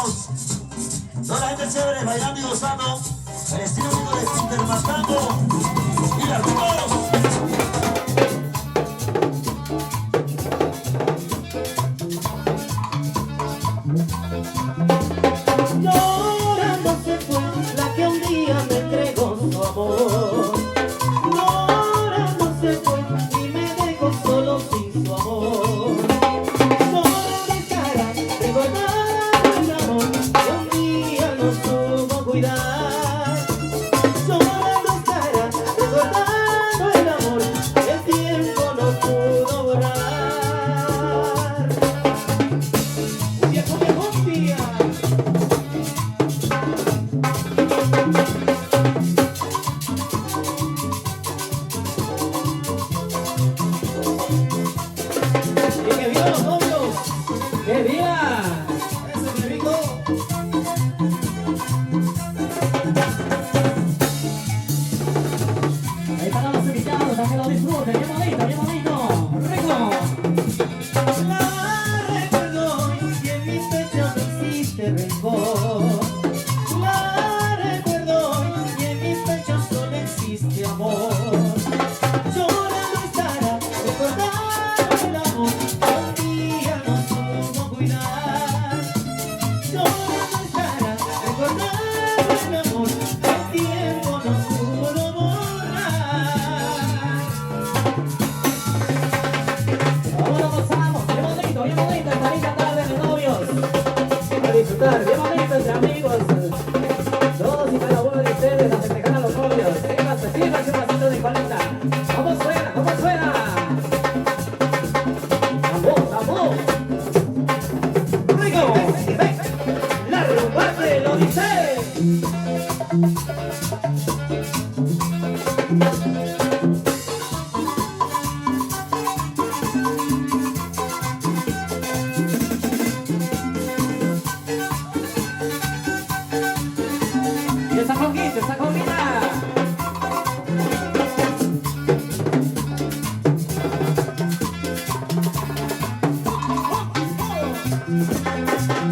amigos. Toda la gente chévere, bailando y gozando. El estilo único de Spinter Matando. ¡Mira, amigos! Llorando se fue la que un día me entregó su amor. Llorando se fue y me dejó solo sin su amor. Llorando estará recordando el amor que un día no supo cuidar. Llorando estará recordando el amor que el tiempo no pudo borrar. Cumbia, cumbia, cumbia. Y que viva los novios, que viva. Eso, qué rico. Ahí están los invitados, para que lo disfruten. Bien bonito, bien bonito. Rico. La recuerdo y en mi pecho no existe rencor. La recuerdo y en mi pecho solo existe amor. Llorando estará recordando el amor que un día no supo cuidar. Llorando estará recordando el amor que el tiempo no pudo borrar. Ahora gozamos. Bien bonito esta linda tarde de novios. A disfrutar, bien bonito entre amigos. Todos y cada uno de ustedes a festejar a los novios. Sírvanse un vasito de coleta. ¿Cómo suena? ¿Cómo suena? ¡Tambor, tambor! ¡Rico! ¡La rumba lo dice! Y esa conquista, esa conquista.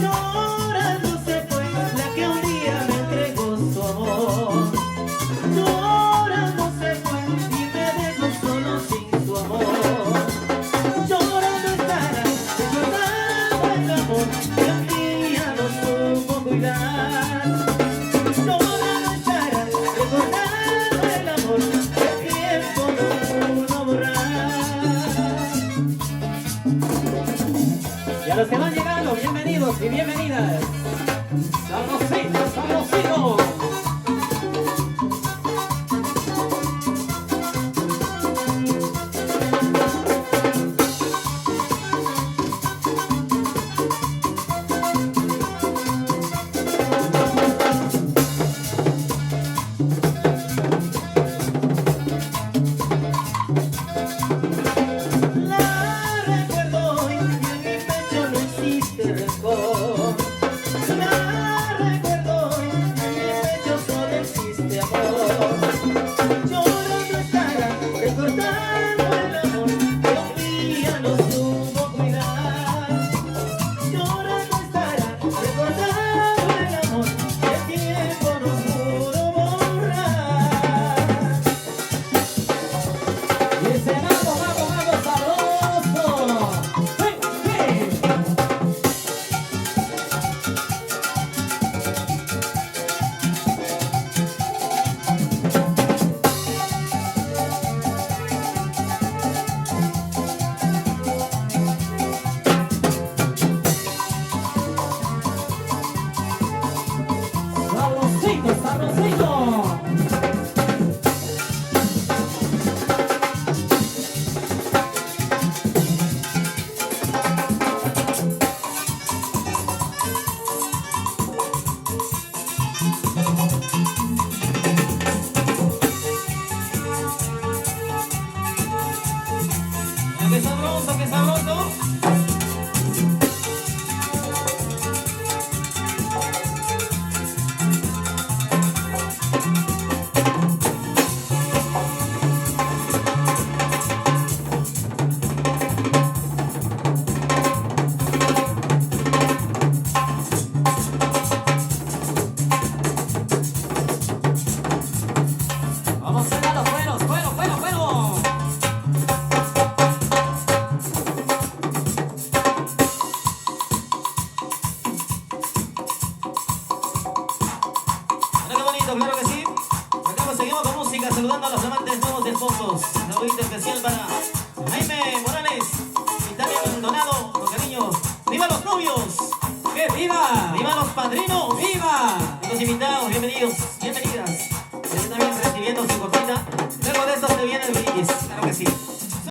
Llorando se fue la que un día me entregó su amor. Llorando se fue y me dejó solo sin su amor. Llorando estará recordando el amor que un día no supo cuidar. Llorando estará recordando el amor que el tiempo no pudo borrar. Y a los que van llegando, bienvenidos y bienvenidas. Sabrositos, sabrositos. La recuerdo y en mi pecho no existe rencor. La recuerdo y en mi pecho solo existe amor. Llorando estará recordando el amor que un día no supo cuidar. Llorando estará recordando el amor